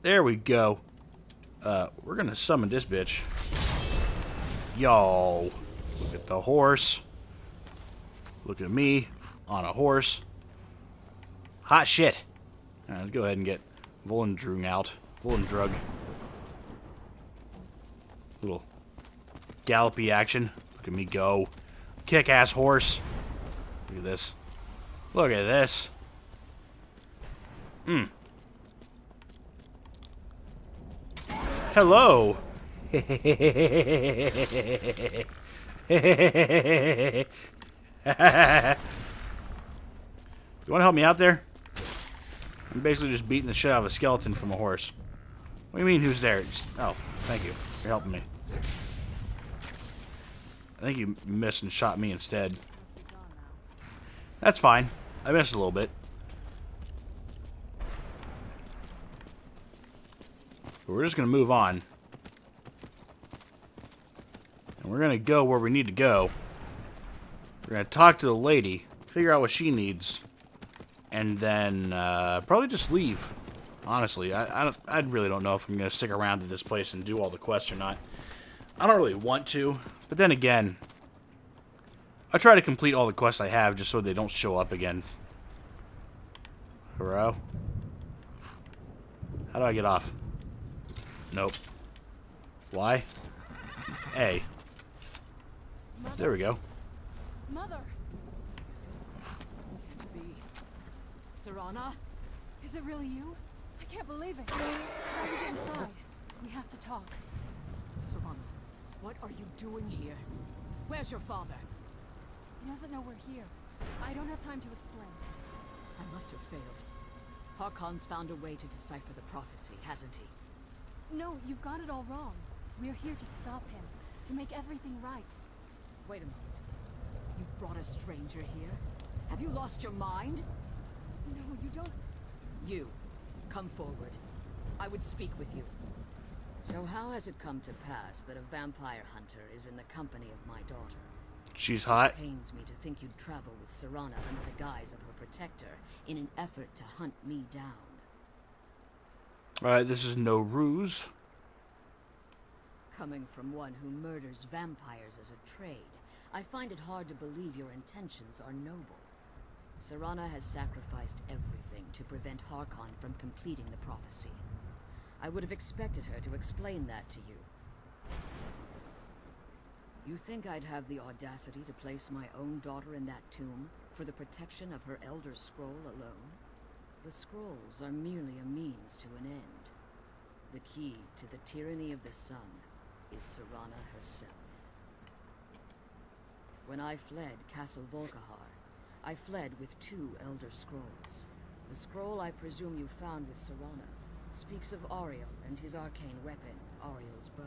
There we go. We're gonna summon this bitch. Yo. Look at the horse. Look at me on a horse. Hot shit. Alright, let's go ahead and get Volendrung out. Volendrug. Little gallopy action. Look at me go. Kick-ass horse. Look at this. Look at this. Hello. You want to help me out there? I'm basically just beating the shit out of a skeleton from a horse. What do you mean, who's there? Oh, thank you. You're helping me. I think you missed and shot me instead. That's fine. I missed a little bit. But we're just going to move on. And we're going to go where we need to go. We're going to talk to the lady, figure out what she needs, and then probably just leave. Honestly, I really don't know if I'm going to stick around at this place and do all the quests or not. I don't really want to, but then again, I try to complete all the quests I have just so they don't show up again. Hello? How do I get off? Nope. Why? A. Mother? There we go. Mother! Can't be. Cerana? Is it really you? I can't believe it. How do we get inside? We have to talk. Cerana, what are you doing here? Where's your father? He doesn't know we're here. I don't have time to explain. I must have failed. Harkon's found a way to decipher the prophecy, hasn't he? No, you've got it all wrong. We're here to stop him. To make everything right. Wait a moment. You brought a stranger here? Have you lost your mind? No, you don't... You, come forward. I would speak with you. So how has it come to pass that a vampire hunter is in the company of my daughter? She's hot. It pains me to think you'd travel with Cerana under the guise of her protector in an effort to hunt me down. Alright, this is no ruse. Coming from one who murders vampires as a trade, I find it hard to believe your intentions are noble. Cerana has sacrificed everything to prevent Harkon from completing the prophecy. I would have expected her to explain that to you. You think I'd have the audacity to place my own daughter in that tomb for the protection of her Elder Scroll alone? The scrolls are merely a means to an end. The key to the tyranny of the sun is Cerana herself. When I fled Castle Volkihar, I fled with 2 Elder Scrolls. The scroll I presume you found with Cerana speaks of Ariel and his arcane weapon, Ariel's bow.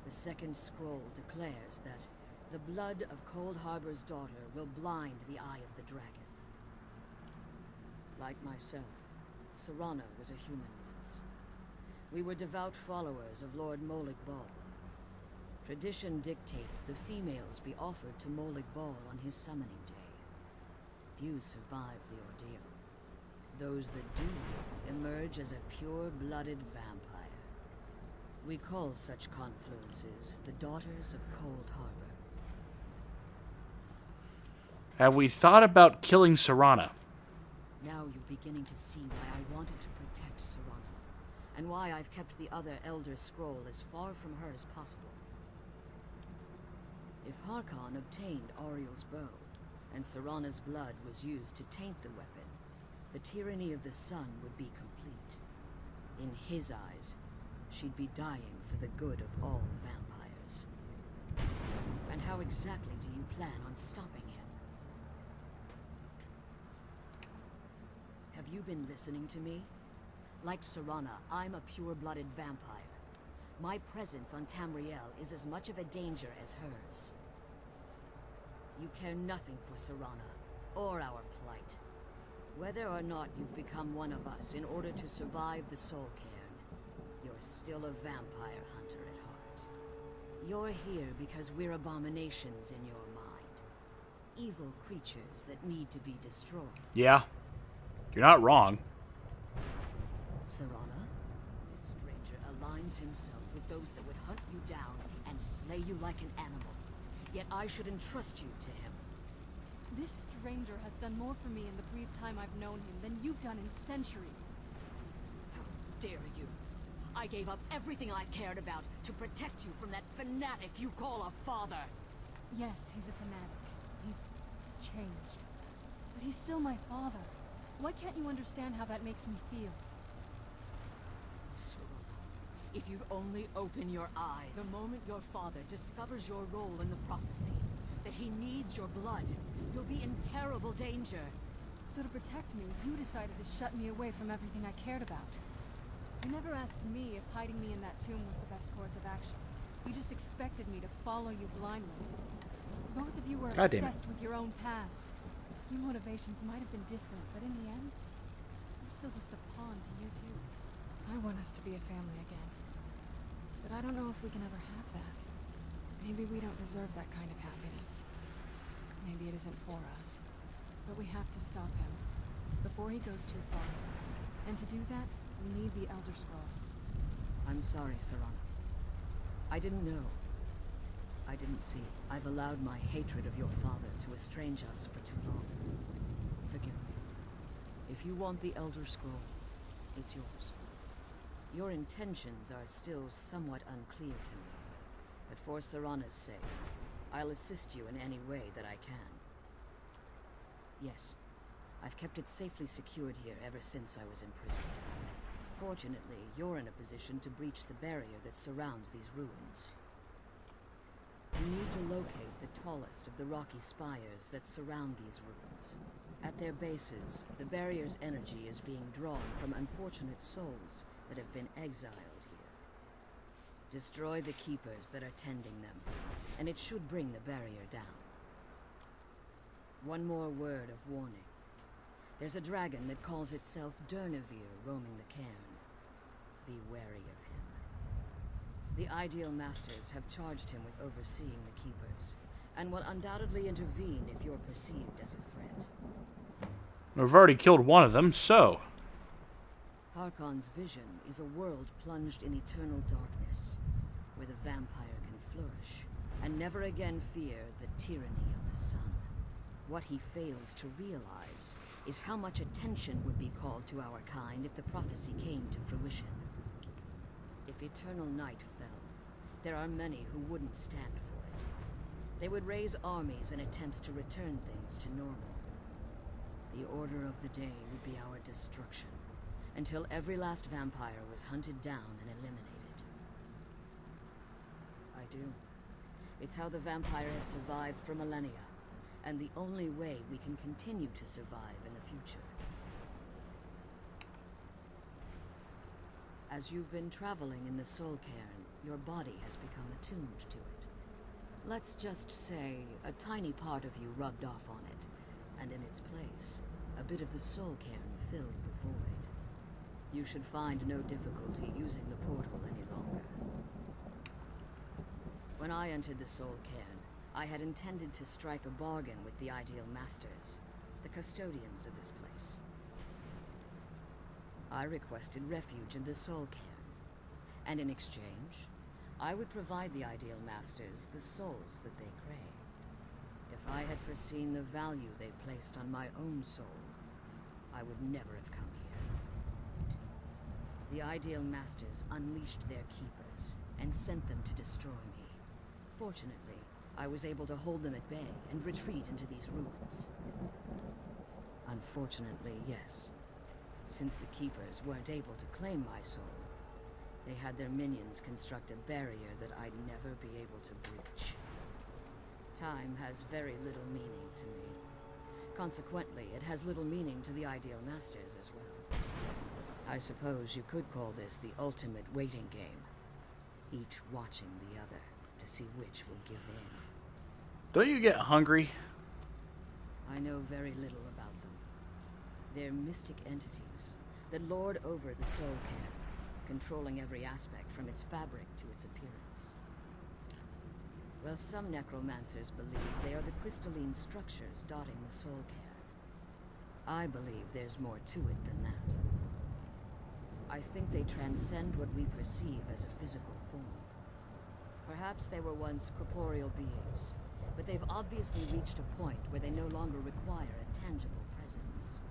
The second scroll declares that the blood of Cold Harbor's daughter will blind the eye of the dragon. Like myself, Cerana was a human once. We were devout followers of Lord Molig Bal. Tradition dictates the females be offered to Molig Bal on his summoning day. Few survive the ordeal. Those that do emerge as a pure-blooded vampire. We call such confluences the Daughters of Cold Harbor. Have we thought about killing Cerana? Now you're beginning to see why I wanted to protect Cerana, and why I've kept the other Elder Scroll as far from her as possible. If Harkon obtained Ariel's bow, and Cerana's blood was used to taint the weapon, the tyranny of the sun would be complete. In his eyes, she'd be dying for the good of all vampires. And how exactly do you plan on stopping him? Have you been listening to me? Like Cerana, I'm a pure-blooded vampire. My presence on Tamriel is as much of a danger as hers. You care nothing for Cerana, or our plight. Whether or not you've become one of us in order to survive the Soul Cairn, you're still a vampire hunter at heart. You're here because we're abominations in your mind. Evil creatures that need to be destroyed. Yeah. You're not wrong. Cerana, surrounds himself with those that would hunt you down and slay you like an animal. Yet I should entrust you to him. This stranger has done more for me in the brief time I've known him than you've done in centuries. How dare you? I gave up everything I cared about to protect you from that fanatic you call a father. Yes, he's a fanatic. He's changed. But he's still my father. Why can't you understand how that makes me feel? Cerana, if you'd only open your eyes. The moment your father discovers your role in the prophecy, that he needs your blood, you'll be in terrible danger. So to protect me, you decided to shut me away from everything I cared about. You never asked me if hiding me in that tomb was the best course of action. You just expected me to follow you blindly. Both of you were obsessed with your own paths. Your motivations might have been different, but in the end, I'm still just a pawn to you two. I want us to be a family again. But I don't know if we can ever have that. Maybe we don't deserve that kind of happiness. Maybe it isn't for us. But we have to stop him before he goes too far. And to do that, we need the Elder Scroll. I'm sorry, Cerana. I didn't know. I didn't see. I've allowed my hatred of your father to estrange us for too long. Forgive me. If you want the Elder Scroll, it's yours. Your intentions are still somewhat unclear to me. But for Cerana's sake, I'll assist you in any way that I can. Yes, I've kept it safely secured here ever since I was imprisoned. Fortunately, you're in a position to breach the barrier that surrounds these ruins. You need to locate the tallest of the rocky spires that surround these ruins. At their bases, the barrier's energy is being drawn from unfortunate souls that have been exiled here. Destroy the keepers that are tending them, and it should bring the barrier down. One more word of warning. There's a dragon that calls itself Durnevere roaming the cairn. Be wary of him. The Ideal Masters have charged him with overseeing the Keepers, and will undoubtedly intervene if you're perceived as a threat. We've already killed one of them, so... Harkon's vision is a world plunged in eternal darkness, where the vampire can flourish, and never again fear the tyranny of the sun. What he fails to realize is how much attention would be called to our kind if the prophecy came to fruition. If eternal night fell, there are many who wouldn't stand for it. They would raise armies in attempts to return things to normal. The order of the day would be our destruction, until every last vampire was hunted down and eliminated. I do. It's how the vampire has survived for millennia, and the only way we can continue to survive in the future. As you've been traveling in the Soul Cairn, your body has become attuned to it. Let's just say a tiny part of you rubbed off on it, and in its place, a bit of the Soul Cairn filled the void. You should find no difficulty using the portal any longer. When I entered the Soul Cairn, I had intended to strike a bargain with the Ideal Masters, the custodians of this place. I requested refuge in the Soul Cairn, and in exchange, I would provide the Ideal Masters the souls that they crave. If I had foreseen the value they placed on my own soul, I would never have come here. The Ideal Masters unleashed their keepers and sent them to destroy me. Fortunately, I was able to hold them at bay and retreat into these ruins. Unfortunately, yes. Since the Keepers weren't able to claim my soul, they had their minions construct a barrier that I'd never be able to breach. Time has very little meaning to me. Consequently, it has little meaning to the Ideal Masters as well. I suppose you could call this the ultimate waiting game, each watching the other to see which will give in. Don't you get hungry? I know very little about them. They're mystic entities that lord over the Soul Cairn, controlling every aspect from its fabric to its appearance. Well, some necromancers believe they are the crystalline structures dotting the Soul Cairn. I believe there's more to it than that. I think they transcend what we perceive as a physical form. Perhaps they were once corporeal beings, but they've obviously reached a point where they no longer require a tangible presence.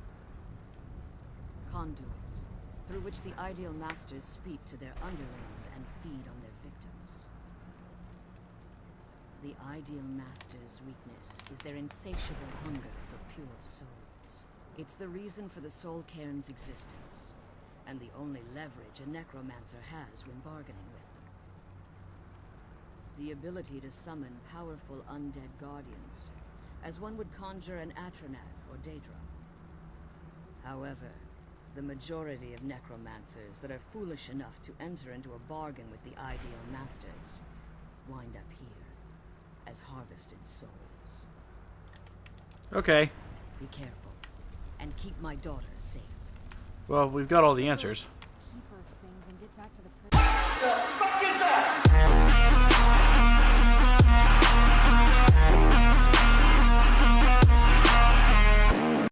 Conduits, through which the Ideal Masters speak to their underlings and feed on their victims. The Ideal Masters' weakness is their insatiable hunger for pure souls. It's the reason for the Soul Cairn's existence, and the only leverage a necromancer has when bargaining with them. The ability to summon powerful undead guardians, as one would conjure an Atronak or Daedra. However, the majority of necromancers that are foolish enough to enter into a bargain with the Ideal Masters wind up here as harvested souls. Okay. Be careful, and keep my daughter safe. Well, we've got all the answers. Keeper of things and get back to the